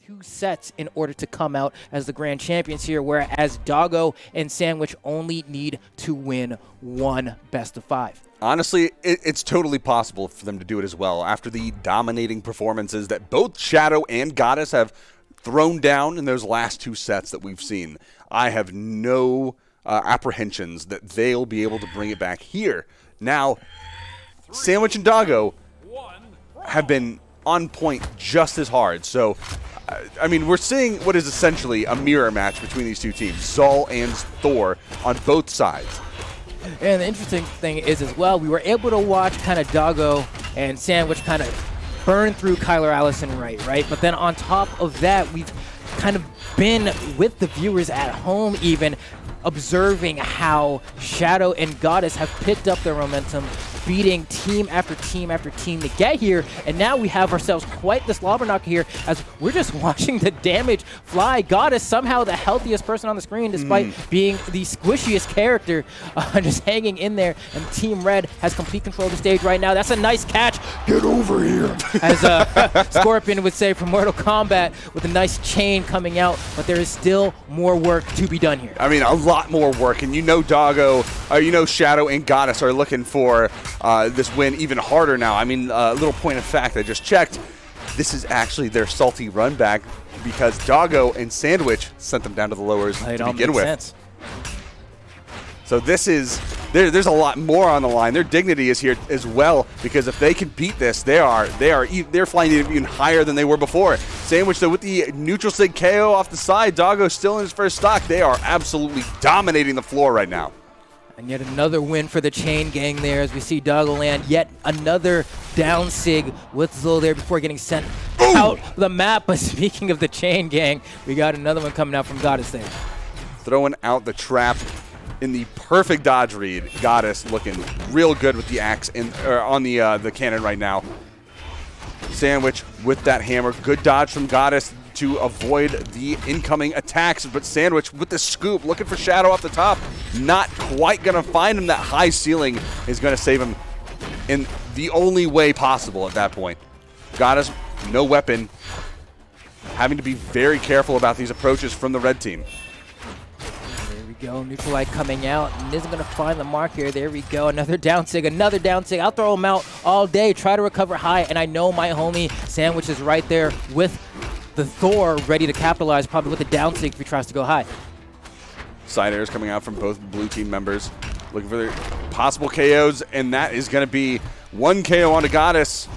2 sets in order to come out as the grand champions here, whereas Doggo and Sandwich only need to win 1 best of 5. Honestly, it's totally possible for them to do it as well. After the dominating performances that both Shadoww and Goddess have thrown down in those last 2 sets that we've seen, I have no apprehensions that they'll be able to bring it back here. Now, Sandwich and Doggo have been on point just as hard. So, I mean, we're seeing what is essentially a mirror match between these 2 teams, Zol and Thor on both sides. And the interesting thing is as well, we were able to watch kind of Doggo and Sandwich kind of burn through Kyler Allison right? But then on top of that, we've kind of been with the viewers at home even observing how Shadoww and Goddess have picked up their momentum, beating team after team after team to get here, and now we have ourselves quite the slobber knocker here as we're just watching the damage fly. Goddess, somehow the healthiest person on the screen despite being the squishiest character, just hanging in there, and Team Red has complete control of the stage right now. That's a nice catch. Get over here. As Scorpion would say from Mortal Kombat, with a nice chain coming out, but there is still more work to be done here. I mean, a lot more work, and you know Doggo, you know Shadoww and Goddess are looking for this win even harder now. I mean, a little point of fact I just checked, this is actually their salty run back because Doggo and Sandwich sent them down to the lowers to begin with. Sense. So this is, there's a lot more on the line. Their dignity is here as well, because if they can beat this, they're flying even higher than they were before. Sandwich, though, with the neutral sig KO off the side, Doggo still in his first stock. They are absolutely dominating the floor right now. And yet another win for the Chain Gang there as we see Doggo land yet another down sig with Zul there before getting sent out the map. But speaking of the Chain Gang, we got another one coming out from Goddess there. Throwing out the trap in the perfect dodge read. Goddess looking real good with the axe on the cannon right now. Sandwich with that hammer. Good dodge from Goddess to avoid the incoming attacks, but Sandwich with the scoop, looking for Shadoww off the top. Not quite going to find him. That high ceiling is going to save him in the only way possible at that point. Goddess, no weapon. Having to be very careful about these approaches from the red team. There we go, Neutral Light coming out, and isn't going to find the mark here. There we go, another down sig, another down sig. I'll throw him out all day, try to recover high, and I know my homie Sandwich is right there with the Thor ready to capitalize, probably with a down sig if he tries to go high. Side airs coming out from both blue team members, looking for their possible KOs, and that is going to be 1 KO onto Goddess.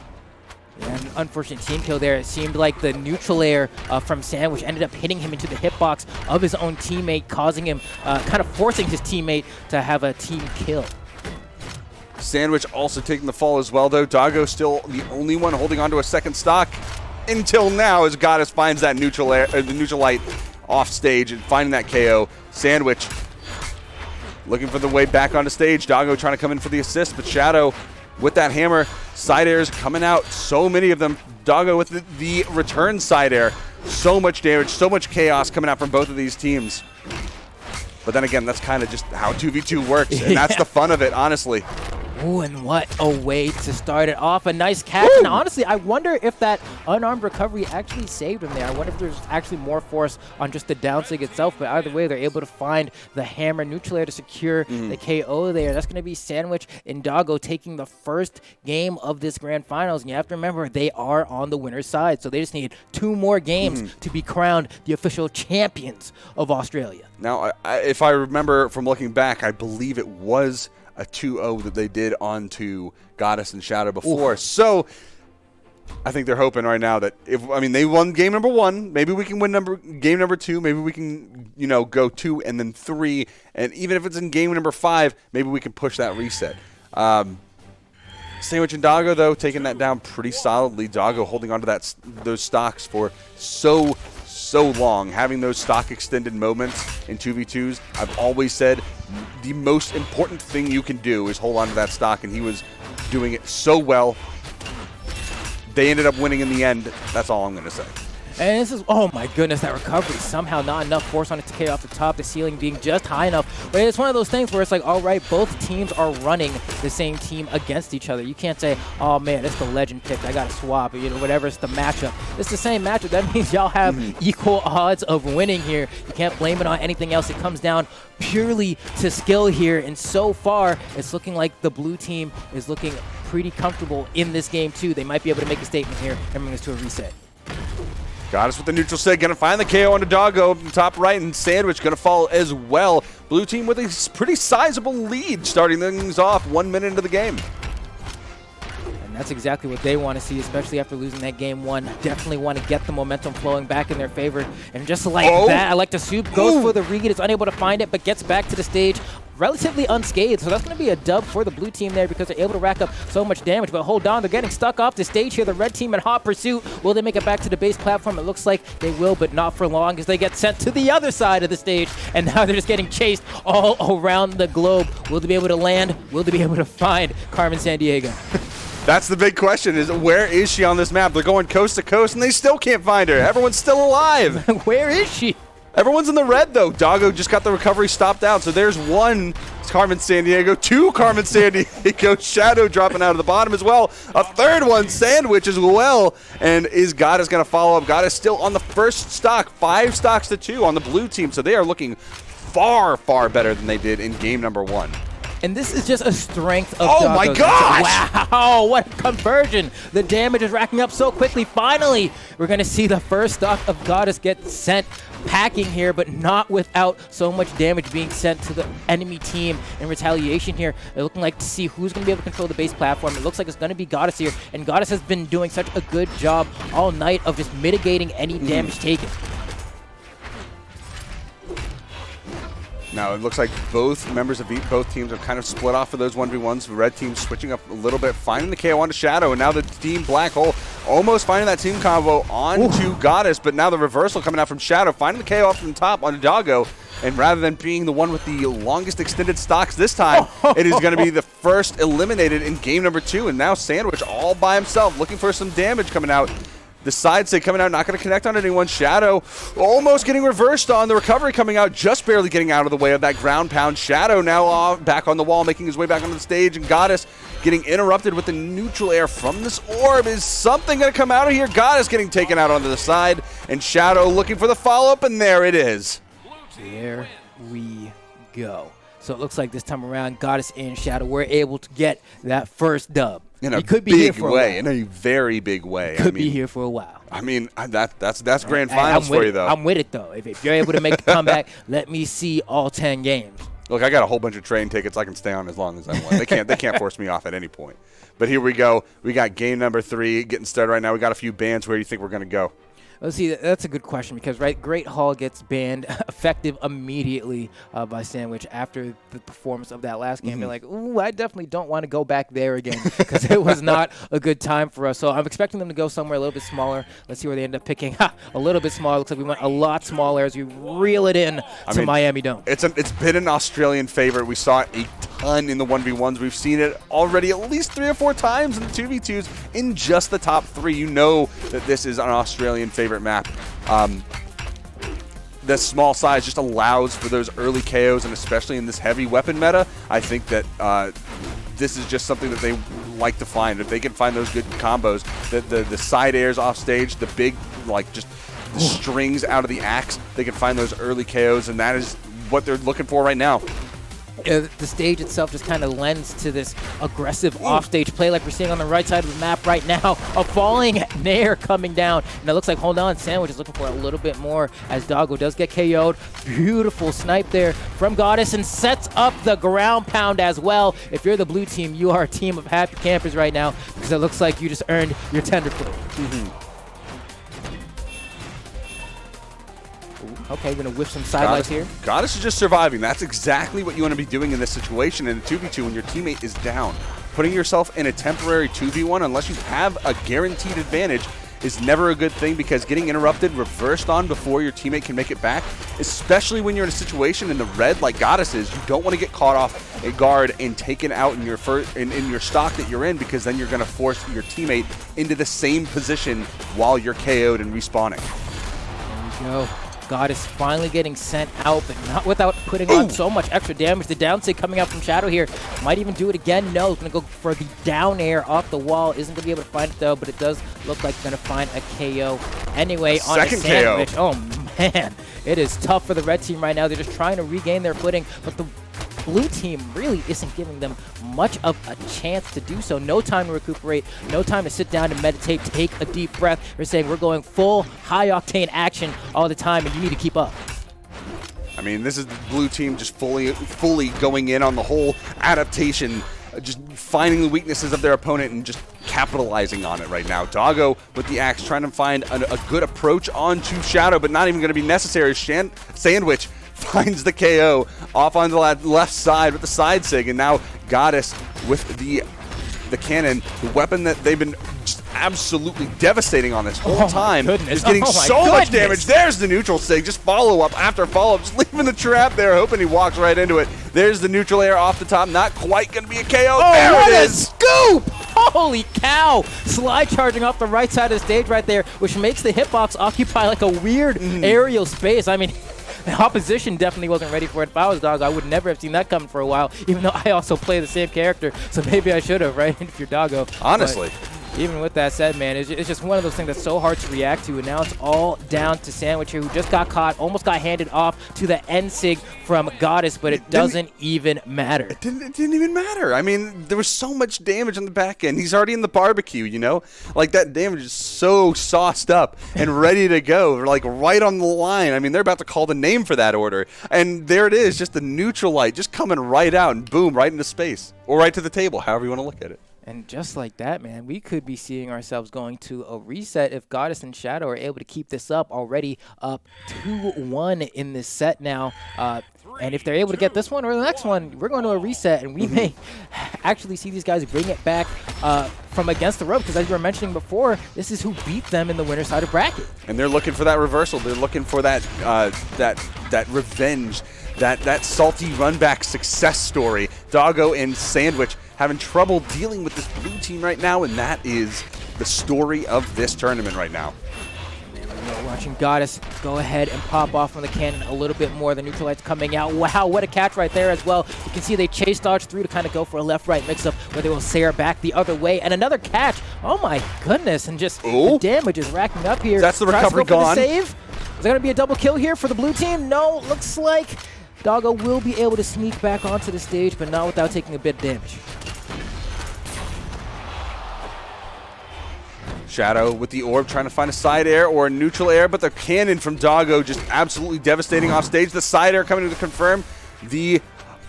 And an unfortunate team kill there. It seemed like the neutral air from Sandwich ended up hitting him into the hitbox of his own teammate, causing him, kind of forcing his teammate to have a team kill. Sandwich also taking the fall as well, though. Doggo still the only one holding onto a second stock until now, as Goddess finds that neutral light off stage and finding that KO. Sandwich looking for the way back onto stage. Doggo trying to come in for the assist, but Shadoww with that hammer. Side airs coming out, so many of them. Doggo with the return side air. So much damage, so much chaos coming out from both of these teams. But then again, that's kind of just how 2v2 works, and that's the fun of it, honestly. Ooh, and what a way to start it off. A nice catch. And honestly, I wonder if that unarmed recovery actually saved him there. I wonder if there's actually more force on just the down sig itself. But either way, they're able to find the hammer neutral air to secure the KO there. That's going to be Sandwich and Doggo taking the first game of this grand finals. And you have to remember, they are on the winner's side. So they just need 2 more games to be crowned the official champions of Australia. Now, if I remember from looking back, I believe it was a 2-0 that they did onto Goddess and Shadoww before. So I think they're hoping right now that they won game number 1, maybe we can win game number 2, maybe we can, go 2 and then 3, and even if it's in game number 5, maybe we can push that reset. Sandwich and Doggo, though, taking that down pretty solidly. Doggo holding onto those stocks for so long, having those stock extended moments in 2v2s. I've always said the most important thing you can do is hold on to that stock, and he was doing it so well. They ended up winning in the end. That's all I'm going to say. And this is, oh my goodness, that recovery. Somehow not enough force on it to KO off the top, the ceiling being just high enough. But it's one of those things where it's like, all right, both teams are running the same team against each other. You can't say, oh man, it's the legend pick, I got to swap, you know, whatever, it's the matchup. It's the same matchup. That means y'all have equal odds of winning here. You can't blame it on anything else. It comes down purely to skill here. And so far, it's looking like the blue team is looking pretty comfortable in this game too. They might be able to make a statement here and bring us to a reset. Got us with the neutral sig, gonna find the KO on the Doggo from top right, and Sandwich gonna fall as well. Blue team with a pretty sizable lead starting things off 1 minute into the game. And that's exactly what they want to see, especially after losing that game one. Definitely want to get the momentum flowing back in their favor. And just like that, I like to soup, goes for the read, is unable to find it, but gets back to the stage relatively unscathed. So that's going to be a dub for the blue team there because they're able to rack up so much damage. But hold on, they're getting stuck off the stage here. The red team in hot pursuit. Will they make it back to the base platform? It looks like they will, but not for long as they get sent to the other side of the stage. And now they're just getting chased all around the globe. Will they be able to land? Will they be able to find Carmen Sandiego? That's the big question, is where is she on this map? They're going coast to coast, and they still can't find her. Everyone's still alive. Where is she? Everyone's in the red, though. Doggo just got the recovery stopped out. So there's one Carmen Sandiego, two Carmen Sandiego, Shadoww dropping out of the bottom as well. A third one, Sandwich as well. And is Goddess going to follow up? Goddess still on the first stock, 5 stocks to 2 on the blue team. So they are looking far, far better than they did in game number 1. And this is just a strength of Oh Doggo's. my gosh! Wow, what a conversion. The damage is racking up so quickly. Finally, we're going to see the first stock of Goddess get sent packing here, but not without so much damage being sent to the enemy team in retaliation here. They're looking like to see who's going to be able to control the base platform. It looks like it's going to be Goddess here, and Goddess has been doing such a good job all night of just mitigating any damage taken. Now, it looks like both members of both teams have kind of split off for those 1v1s. The red team switching up a little bit, finding the KO onto Shadoww, and now the team Black Hole almost finding that team combo onto Goddess, but now the reversal coming out from Shadoww, finding the KO off from the top onto Doggo, and rather than being the one with the longest extended stocks this time, it is going to be the first eliminated in game number 2, and now Sandwich all by himself, looking for some damage coming out. The side stick coming out, not going to connect on anyone. Shadoww almost getting reversed on the recovery coming out, just barely getting out of the way of that ground pound. Shadoww now back on the wall, making his way back onto the stage, and Goddess getting interrupted with the neutral air from this orb. Is something going to come out of here? Goddess getting taken out onto the side, and Shadoww looking for the follow-up, and there it is. There we go. So it looks like this time around, Goddess and Shadoww were able to get that first dub. In a big way, in a very big way. Could be here for a while. I mean, that's grand finals for you, though. I'm with it, though. If you're able to make the comeback, let me see all 10 games. Look, I got a whole bunch of train tickets. I can stay on as long as I want. They can't force me off at any point. But here we go. We got game number 3 getting started right now. We got a few bans. Where do you think we're going to go? Let's see, that's a good question because, right, Great Hall gets banned effective immediately by Sandwich after the performance of that last game. They're like, ooh, I definitely don't want to go back there again because it was not a good time for us. So I'm expecting them to go somewhere a little bit smaller. Let's see where they end up picking. A little bit smaller. Looks like we went a lot smaller as we reel it in to Miami Dome. It's been an Australian favorite. We saw it a ton in the 1v1s. We've seen it already at least 3 or 4 times in the 2v2s in just the top 3. You know that this is an Australian favorite map. The small size just allows for those early KOs, and especially in this heavy weapon meta, I think that this is just something that they like to find. If they can find those good combos, the side airs off stage, the big, like, just the strings out of the axe, they can find those early KOs, and that is what they're looking for right now. The stage itself just kind of lends to this aggressive offstage play like we're seeing on the right side of the map right now. A falling Nair coming down. And it looks like, hold on, Sandwich is looking for a little bit more as Doggo does get KO'd. Beautiful snipe there from Goddess and sets up the ground pound as well. If you're the blue team, you are a team of happy campers right now because it looks like you just earned your tender plate. Okay, we're going to whiff some sidelights here. Goddess is just surviving. That's exactly what you want to be doing in this situation in a 2v2 when your teammate is down. Putting yourself in a temporary 2v1 unless you have a guaranteed advantage is never a good thing because getting interrupted, reversed on before your teammate can make it back, especially when you're in a situation in the red like Goddess is, you don't want to get caught off a guard and taken out in your in your stock that you're in because then you're going to force your teammate into the same position while you're KO'd and respawning. go. God is finally getting sent out, but not without putting on so much extra damage. The down sig coming out from Shadoww here. Might even do it again. No, it's going to go for the down air off the wall. Isn't going to be able to find it, though, but it does look like it's going to find a KO anyway on a sandwich. KO. Oh, man. It is tough for the red team right now. They're just trying to regain their footing, but the blue team really isn't giving them much of a chance to do so. No time to recuperate, no time to sit down and meditate, take a deep breath. They're saying we're going full high-octane action all the time, and you need to keep up. I mean, this is the blue team just fully going in on the whole adaptation, just finding the weaknesses of their opponent and just capitalizing on it right now. Doggo with the axe trying to find a good approach onto Shadoww, but not even going to be necessary. Sandwich finds the KO off on the left side with the side sig, and now Goddess with the cannon, the weapon that they've been just absolutely devastating on this whole time, is getting so much damage. There's the neutral sig, just follow-up after follow-up, just leaving the trap there, hoping he walks right into it. There's the neutral air off the top, not quite going to be a KO. Oh, there what it a is! scoop! Holy cow! Slide charging off the right side of the stage right there, which makes the hitbox occupy like a weird aerial space. I mean, the opposition definitely wasn't ready for it. If I was Doggo, I would never have seen that coming for a while, even though I also play the same character, so maybe I should have, right, if you're Doggo. Honestly. But even with that said, man, it's just one of those things that's so hard to react to, and now it's all down to Sandwich here, who just got caught, almost got handed off to the N-Sig from Goddess, but it doesn't even matter. It didn't even matter. I mean, there was so much damage on the back end. He's already in the barbecue, you know? Like, that damage is so sauced up and ready to go, like, right on the line. I mean, they're about to call the name for that order. And there it is, just the neutral light just coming right out and boom, right into space. Or right to the table, however you want to look at it. And just like that, man, we could be seeing ourselves going to a reset if Goddess and Shadoww are able to keep this up, already up 2-1 in this set now. And if they're able to get this one or the next one, we're going to a reset, and we may actually see these guys bring it back from against the rope, because as you were mentioning before, this is who beat them in the winner's side of bracket. And they're looking for that reversal. They're looking for that that revenge, that salty run-back success story. Doggo and Sandwich having trouble dealing with this blue team right now, and that is the story of this tournament right now. We're watching Goddess go ahead and pop off on the cannon a little bit more. The neutral light's coming out. Wow, what a catch right there as well. You can see they chase dodge through to kind of go for a left-right mix-up where they will Sarah back the other way. And another catch. Oh my goodness. And just the damage is racking up here. That's the recovery gone. Save. Is there going to be a double kill here for the blue team? No, looks like Doggo will be able to sneak back onto the stage, but not without taking a bit of damage. Shadoww with the orb trying to find a side air or a neutral air, but the cannon from Doggo just absolutely devastating off stage. The side air coming to confirm.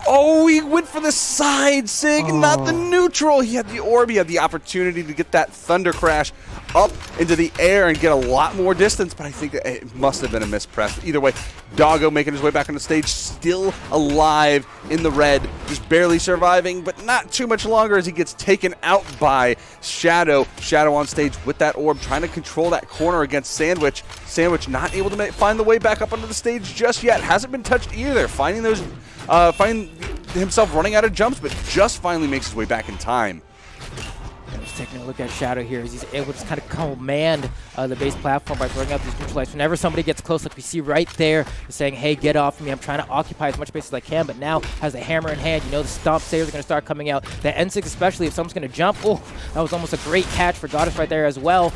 Oh, he went for the side sig, not the neutral. He had the orb. He had the opportunity to get that thunder crash up into the air and get a lot more distance, but I think it must have been a mispress. Either way, Doggo making his way back on the stage, still alive in the red, just barely surviving, but not too much longer as he gets taken out by Shadoww. Shadoww on stage with that orb, trying to control that corner against Sandwich. Sandwich not able to find the way back up onto the stage just yet. Hasn't been touched either. Finding himself running out of jumps, but just finally makes his way back in time. And just taking a look at Shadoww here as he's able to just kind of command the base platform by throwing out these neutral lights. Whenever somebody gets close, like we see right there, he's saying, hey, get off me. I'm trying to occupy as much space as I can, but now has a hammer in hand. You know the stomp sayers are going to start coming out. The N6 especially, if someone's going to jump. Oh, that was almost a great catch for Goddess right there as well.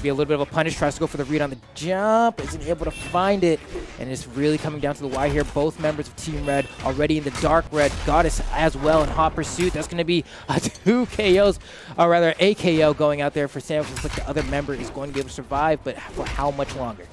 Be a little bit of a punish, tries to go for the read on the jump, isn't able to find it, and it's really coming down to the wire here. Both members of Team Red already in the dark red. Goddess as well in hot pursuit. That's going to be 2 KOs, or rather a KO going out there for Sandwich. Looks like the other member is going to be able to survive, but for how much longer?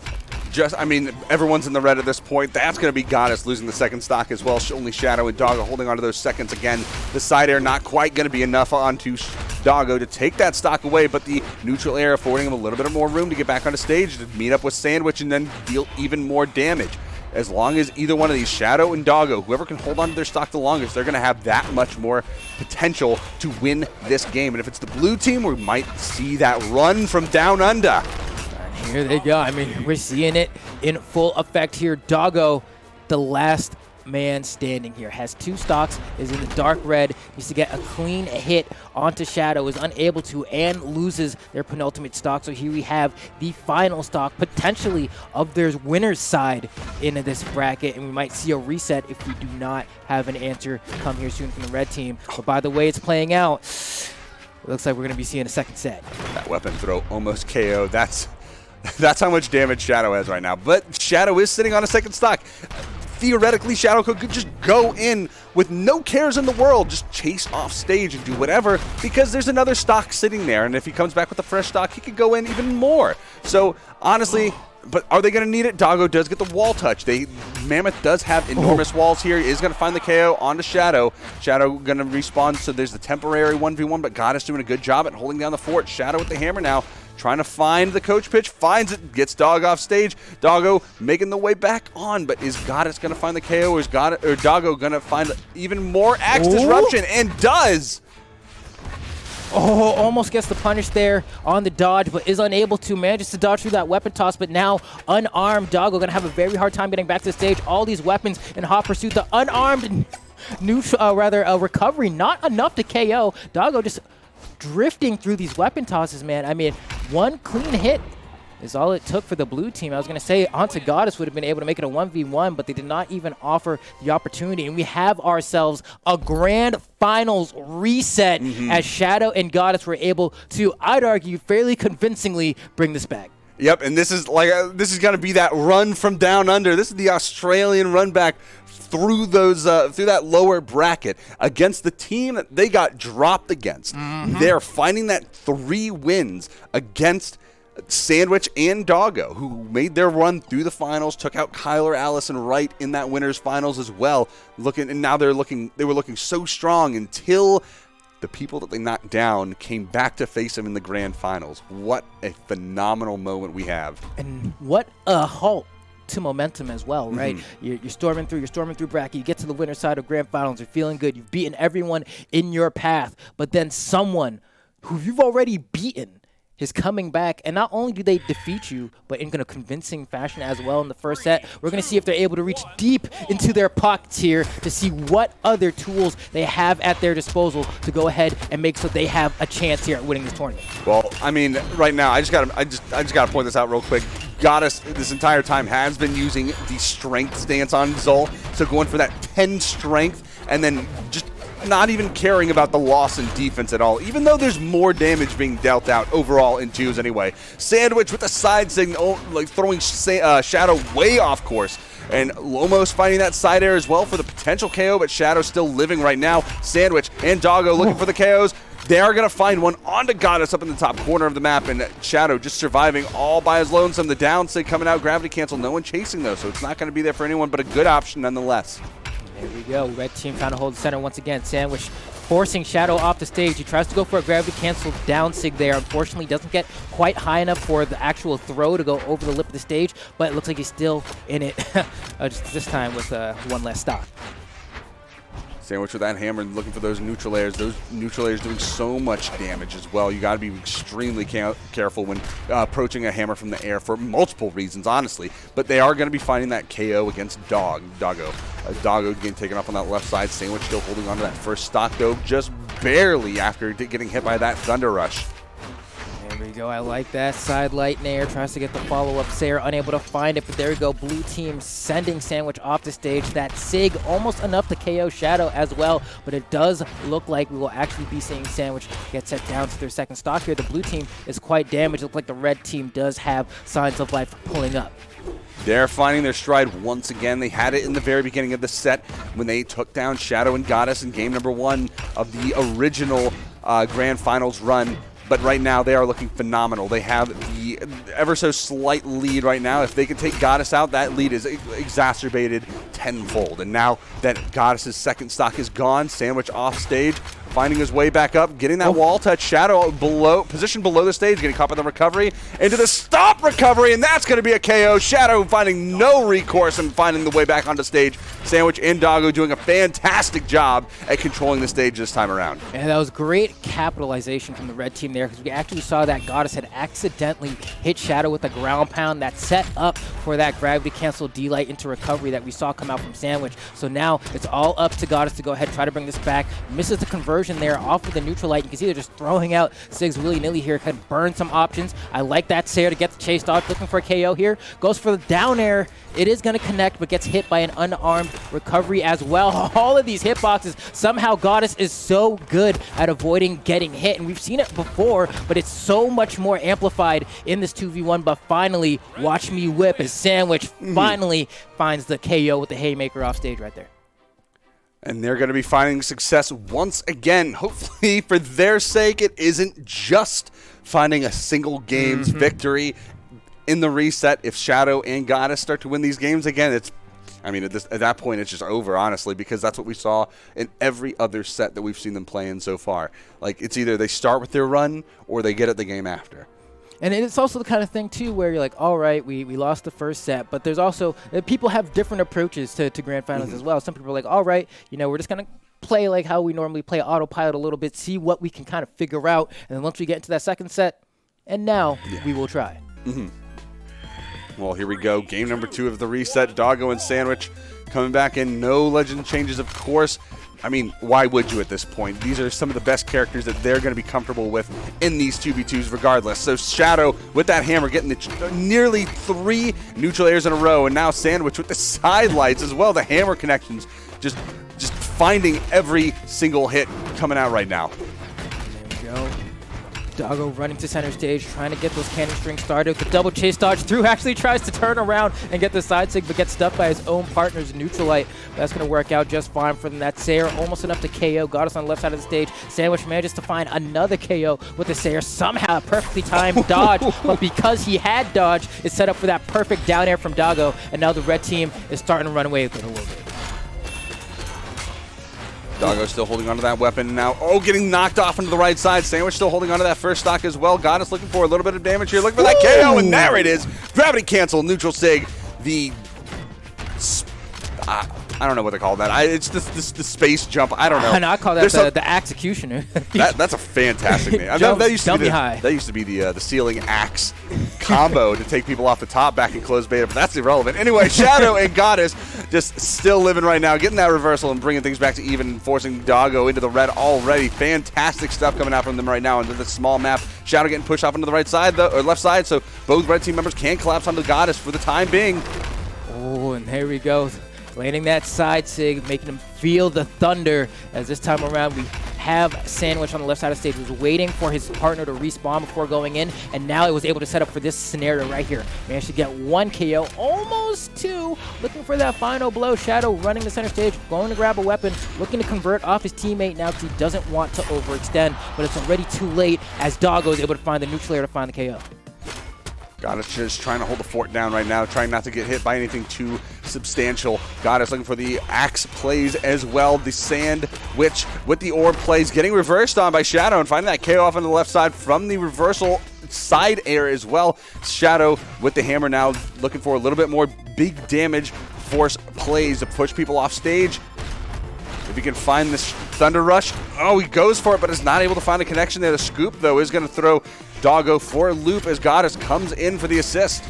I mean, everyone's in the red at this point. That's going to be Goddess losing the second stock as well. Only Shadoww and Doggo holding onto those seconds again. The side air not quite going to be enough onto Doggo to take that stock away, but the neutral air affording him a little bit more room to get back on the stage to meet up with Sandwich and then deal even more damage. As long as either one of these, Shadoww and Doggo, whoever can hold on to their stock the longest, they're going to have that much more potential to win this game. And if it's the blue team, we might see that run from down under. Here they go. I mean, we're seeing it in full effect here. Doggo, the last man standing here. Has 2 stocks, is in the dark red, needs to get a clean hit onto Shadoww, is unable to, and loses their penultimate stock. So here we have the final stock, potentially, of their winner's side in this bracket, and we might see a reset if we do not have an answer come here soon from the red team. But by the way it's playing out, it looks like we're going to be seeing a second set. That weapon throw almost KO. That's how much damage Shadoww has right now. But Shadoww is sitting on a second stock. Theoretically, Shadoww could just go in with no cares in the world, just chase off stage and do whatever, because there's another stock sitting there, and if he comes back with a fresh stock, he could go in even more. So, honestly, but are they going to need it? Doggo does get the wall touch. Mammoth does have enormous walls here. He is going to find the KO onto Shadoww. Shadoww going to respawn, so there's the temporary 1v1, but Goddess doing a good job at holding down the fort. Shadoww with the hammer now, trying to find the coach pitch, finds it, gets Dog off stage. Doggo making the way back on, but is Goddess going to find the KO, or is Doggo going to find even more axe disruption? And does! Oh, almost gets the punish there on the dodge, but is unable to, manages to dodge through that weapon toss, but now unarmed Doggo going to have a very hard time getting back to the stage. All these weapons in hot pursuit. The unarmed recovery, not enough to KO. Doggo just drifting through these weapon tosses, man. I mean, one clean hit is all it took for the blue team. I was going to say onto Goddess would have been able to make it a 1v1, but they did not even offer the opportunity. And we have ourselves a grand finals reset as Shadoww and Goddess were able to, I'd argue, fairly convincingly bring this back. Yep, and this is going to be that run from down under. This is the Australian run back through those through that lower bracket against the team that they got dropped against. They're finding that 3 wins against Sandwich and Doggo, who made their run through the finals, took out Kyler, Allison Wright in that winners finals as well. And now they were looking so strong until the people that they knocked down came back to face them in the grand finals. What a phenomenal moment we have. And what a halt to momentum as well, right? You're storming through bracket, you get to the winner's side of grand finals, you're feeling good, you've beaten everyone in your path, but then someone who you've already beaten is coming back, and not only do they defeat you, but in a convincing fashion as well in the first set. We're going to see if they're able to reach deep into their pockets here to see what other tools they have at their disposal to go ahead and make so they have a chance here at winning this tournament. Well, I mean, right now, I just got to point this out real quick. Goddess this entire time has been using the strength stance on Zol, so going for that 10 strength and then just not even caring about the loss in defense at all, even though there's more damage being dealt out overall in 2s anyway. Sandwich with a side signal, like throwing Shadoww way off course. And Lomos finding that side air as well for the potential KO, but Shadoww still living right now. Sandwich and Doggo looking for the KOs. They are going to find one onto Goddess up in the top corner of the map, and Shadoww just surviving all by his lonesome. The down sig coming out, gravity cancel, no one chasing though, so it's not going to be there for anyone, but a good option nonetheless. There we go. Red team trying to hold the center once again. Sandwich forcing Shadoww off the stage. He tries to go for a gravity cancel down sig there. Unfortunately, doesn't get quite high enough for the actual throw to go over the lip of the stage, but it looks like he's still in it just this time with one less stock. Sandwich with that hammer looking for those neutral airs. Those neutral airs doing so much damage as well. You got to be extremely careful when approaching a hammer from the air for multiple reasons, honestly. But they are going to be finding that KO against Doggo. Doggo getting taken off on that left side. Sandwich still holding on to that first stock, though, just barely after getting hit by that Thunder Rush. There we go. I like that. Side light Nair tries to get the follow-up. Sayer unable to find it, but there we go. Blue team sending Sandwich off the stage. That Sig almost enough to KO Shadoww as well, but it does look like we will actually be seeing Sandwich get set down to their second stock here. The blue team is quite damaged. It looks like the red team does have signs of life pulling up. They're finding their stride once again. They had it in the very beginning of the set when they took down Shadoww and Goddess in game number 1 of the original Grand Finals run. But right now, they are looking phenomenal. They have the ever so slight lead right now. If they can take Goddess out, that lead is exacerbated tenfold. And now that Goddess's second stock is gone, Sandwich off stage, finding his way back up, getting that wall touch. Shadoww positioned below the stage, getting caught by the recovery, into the stop recovery, and that's going to be a KO. Shadoww finding no recourse and finding the way back onto stage. Sandwich and Doggo doing a fantastic job at controlling the stage this time around. And that was great capitalization from the red team there, because we actually saw that Goddess had accidentally hit Shadoww Shadoww with a ground pound that's set up for that gravity cancel D-Light into recovery that we saw come out from Sandwich. So now it's all up to Goddess to go ahead and try to bring this back. Misses the conversion there off of the neutral light. You can see they're just throwing out Sigs willy-nilly here. Can burn some options. I like that Sayer to get the chase dodge. Looking for a KO here. Goes for the down air. It is going to connect, but gets hit by an unarmed recovery as well. All of these hitboxes, somehow Goddess is so good at avoiding getting hit. And we've seen it before, but it's so much more amplified in this 2v1. But finally, watch me whip as Sandwich finally finds the KO with the haymaker off stage right there. And they're going to be finding success once again. Hopefully, for their sake, it isn't just finding a single game's victory in the reset. If Shadoww and Goddess start to win these games again, it's, I mean, at that point, it's just over, honestly, because that's what we saw in every other set that we've seen them play in so far. Like, it's either they start with their run or they get at the game after. And it's also the kind of thing, too, where you're like, all right, we lost the first set, but there's also, people have different approaches to Grand Finals as well. Some people are like, all right, you know, we're just going to play like how we normally play autopilot a little bit, see what we can kind of figure out, and then once we get into that second set, and now we will try. Well, here we go. Game number 2 of the reset. Doggo and Sandwich coming back in. No legend changes, of course. I mean, why would you at this point? These are some of the best characters that they're going to be comfortable with in these 2v2s regardless. So Shadoww with that hammer getting the nearly 3 neutral airs in a row. And now Sandwich with the side lights as well. The hammer connections just finding every single hit coming out right now. There we go. Doggo running to center stage, trying to get those cannon strings started. The double chase dodge through, actually tries to turn around and get the side sig, but gets stuck by his own partner's neutral light. That's going to work out just fine for them. That Sayer almost enough to KO. Goddess on the left side of the stage. Sandwich manages to find another KO with the Sayer. Somehow a perfectly timed dodge, but because he had dodge, it's set up for that perfect down air from Doggo, and now the red team is starting to run away with it a little bit. Doggo still holding onto that weapon now. Oh, getting knocked off into the right side. Sandwich still holding onto that first stock as well. Goddess looking for a little bit of damage here. Looking for that KO, and there it is. Gravity cancel, neutral sig. The I don't know what they call that. It's the space jump. I don't know. And I call that the executioner. That's a fantastic name. That used to be the ceiling axe combo to take people off the top back in closed beta, but that's irrelevant. Anyway, Shadoww and Goddess just still living right now, getting that reversal and bringing things back to even, forcing Doggo into the red already. Fantastic stuff coming out from them right now into this small map. Shadoww getting pushed off into the right side, though, or left side, so both red team members can collapse onto Goddess for the time being. Oh, and there we go. Landing that side sig, making him feel the thunder, as this time around we have Sandwich on the left side of the stage, who's waiting for his partner to respawn before going in, and now it was able to set up for this scenario right here. Managed to get 1 KO, almost 2, looking for that final blow. Shadoww running the center stage, going to grab a weapon, looking to convert off his teammate now because he doesn't want to overextend, but it's already too late as Doggo is able to find the neutral air to find the KO. Goddess just trying to hold the fort down right now, trying not to get hit by anything too substantial. Goddess looking for the axe plays as well. The Sandwich with the orb plays, getting reversed on by Shadoww and finding that KO off on the left side from the reversal side air as well. Shadoww with the hammer now, looking for a little bit more big damage force plays to push people off stage. If he can find this Thunder Rush, oh, he goes for it, but is not able to find a connection there. The scoop, though, is going to throw Doggo for a loop as Goddess comes in for the assist.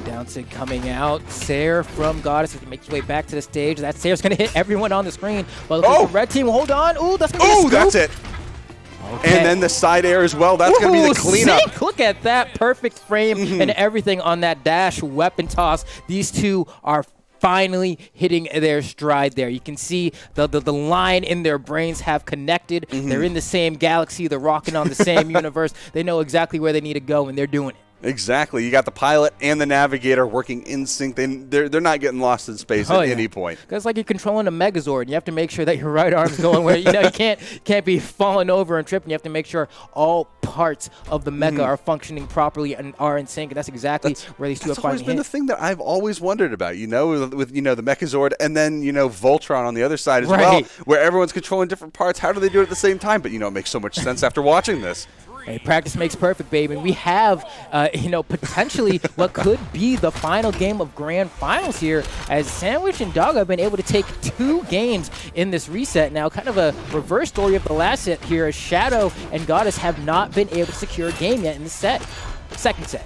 Down sig coming out. Sayer from Goddess has to make his way back to the stage. That Sayer's going to hit everyone on the screen. But the red team, hold on. Ooh, that's going to be a scoop. That's it. Okay. And then the side air as well. That's going to be the cleanup. Sick. Look at that perfect frame and everything on that dash weapon toss. These two are finally hitting their stride there. You can see the line in their brains have connected. They're in the same galaxy. They're rocking on the same universe. They know exactly where they need to go, and they're doing it. Exactly. You got the pilot and the navigator working in sync. They're not getting lost in space at any point. It's like you're controlling a Megazord, and you have to make sure that your right arm's going where you can't be falling over and tripping. You have to make sure all parts of the mecha are functioning properly and are in sync. And that's exactly where these two are finding. That's always been the thing that I've always wondered about. With the Megazord and then Voltron on the other side as well, where everyone's controlling different parts. How do they do it at the same time? But it makes so much sense after watching this. Hey, practice makes perfect, baby. And we have, potentially what could be the final game of Grand Finals here, as Sandwich and Doggo have been able to take 2 games in this reset. Now, kind of a reverse story of the last set here, as Shadoww and Goddess have not been able to secure a game yet in the second set.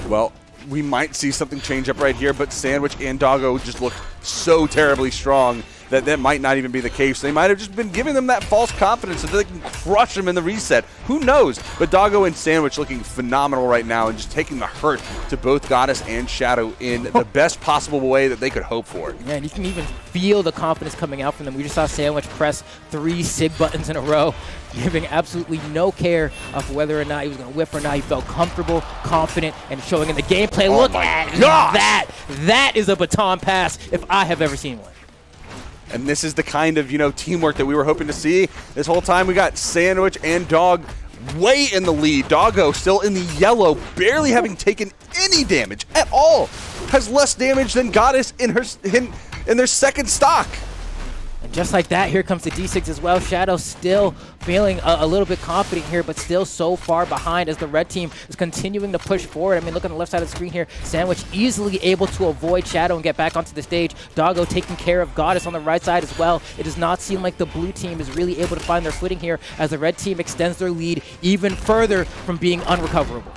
Well, we might see something change up right here, but Sandwich and Doggo just look so terribly strong that might not even be the case. They might have just been giving them that false confidence so that they can crush them in the reset. Who knows? But Doggo and Sandwich looking phenomenal right now and just taking the hurt to both Goddess and Shadoww in the best possible way that they could hope for. Yeah, and you can even feel the confidence coming out from them. We just saw Sandwich press 3 SIG buttons in a row, giving absolutely no care of whether or not he was going to whiff or not. He felt comfortable, confident, and showing in the gameplay. Look at that. That is a baton pass if I have ever seen one. And this is the kind of, teamwork that we were hoping to see. This whole time we got Sandwich and Dog way in the lead. Doggo still in the yellow, barely having taken any damage at all. Has less damage than Goddess in their second stock. And just like that, here comes the D6 as well. Shadoww still feeling a little bit confident here, but still so far behind as the red team is continuing to push forward. I mean, look on the left side of the screen here. Sandwich easily able to avoid Shadoww and get back onto the stage. Doggo taking care of Goddess on the right side as well. It does not seem like the blue team is really able to find their footing here as the red team extends their lead even further from being unrecoverable.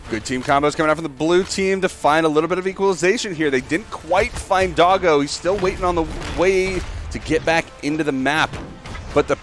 Good team combos coming out from the blue team to find a little bit of equalization here. They didn't quite find Doggo. He's still waiting on the way to get back into the map. But the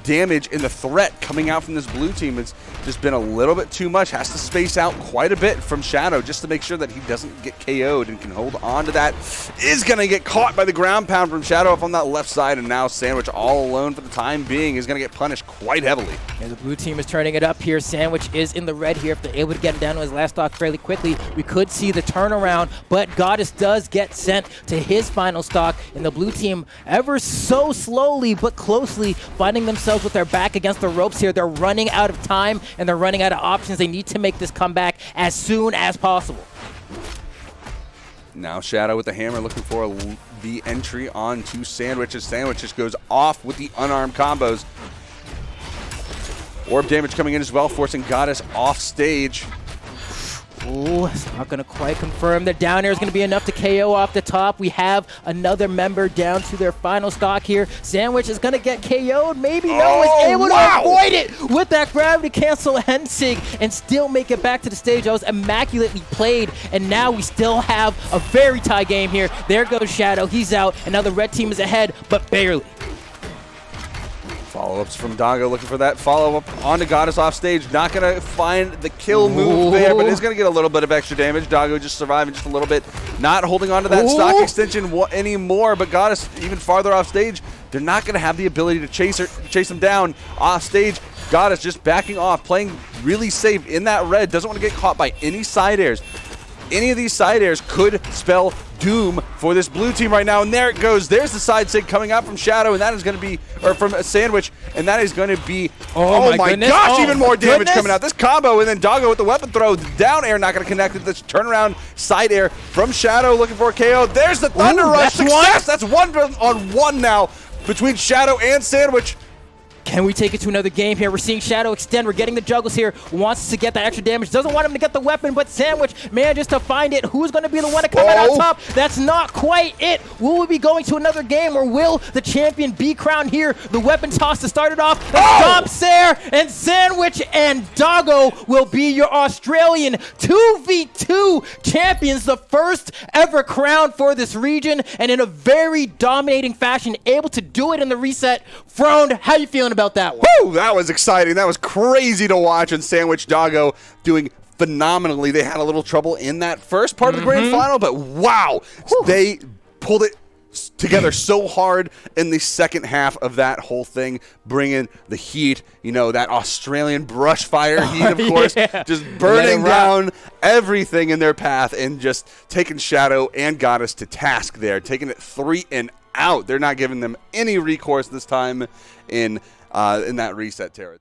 damage and the threat coming out from this blue team has just been a little bit too much. Has to space out quite a bit from Shadoww just to make sure that he doesn't get KO'd and can hold on to that. Is going to get caught by the ground pound from Shadoww up on that left side, and now Sandwich all alone for the time being is going to get punished quite heavily. And the blue team is turning it up here. Sandwich is in the red here. If they're able to get him down to his last stock fairly quickly, we could see the turnaround, but Goddess does get sent to his final stock, and the blue team ever so slowly but closely finding themselves with their back against the ropes here. They're running out of time and they're running out of options. They need to make this comeback as soon as possible. Now Shadoww with the hammer looking for the entry onto Sandwich as Sandwich just goes off with the unarmed combos. Orb damage coming in as well, forcing Goddess off stage. Ooh, it's not going to quite confirm that down air is going to be enough to KO off the top. We have another member down to their final stock here. Sandwich is going to get KO'd. Maybe no, is able to avoid it with that gravity cancel Hensig and still make it back to the stage. That was immaculately played, and now we still have a very tight game here. There goes Shadoww. He's out, and now the red team is ahead, but barely. Follow-ups from Doggo looking for that follow-up onto Goddess off stage. Not going to find the kill move there, but is going to get a little bit of extra damage. Doggo just surviving just a little bit. Not holding on to that stock extension anymore, but Goddess even farther off stage. They're not going to have the ability to chase him down off stage. Goddess just backing off, playing really safe in that red. Doesn't want to get caught by any side airs. Any of these side airs could spell doom for this blue team right now, and there it goes. There's the side sig coming out from Shadoww, and that is going to be, or from a Sandwich, and that is going to be, oh my gosh, even more damage coming out. This combo, and then Doggo with the weapon throw, down air not going to connect it. This turnaround side air from Shadoww looking for a KO. There's the Thunder Rush success. That's 1-on-1 now between Shadoww and Sandwich. Can we take it to another game here? We're seeing Shadoww extend. We're getting the juggles here. Wants to get that extra damage. Doesn't want him to get the weapon, but Sandwich manages to find it. Who's going to be the one to come out on top? That's not quite it. Will we be going to another game, or will the champion be crowned here? The weapon toss to start it off. The stops there, and Sandwich and Doggo will be your Australian 2v2 champions, the first ever crowned for this region, and in a very dominating fashion, able to do it in the reset. Frowned, how you feeling about that one? Woo, that was exciting. That was crazy to watch, and Sandwich Doggo doing phenomenally. They had a little trouble in that first part of the grand final, but wow, they pulled it together so hard in the second half of that whole thing, bringing the heat, that Australian brush fire heat, of course, just burning down everything in their path and just taking Shadoww and Goddess to task there, taking it 3 and out. They're not giving them any recourse this time in that reset territory.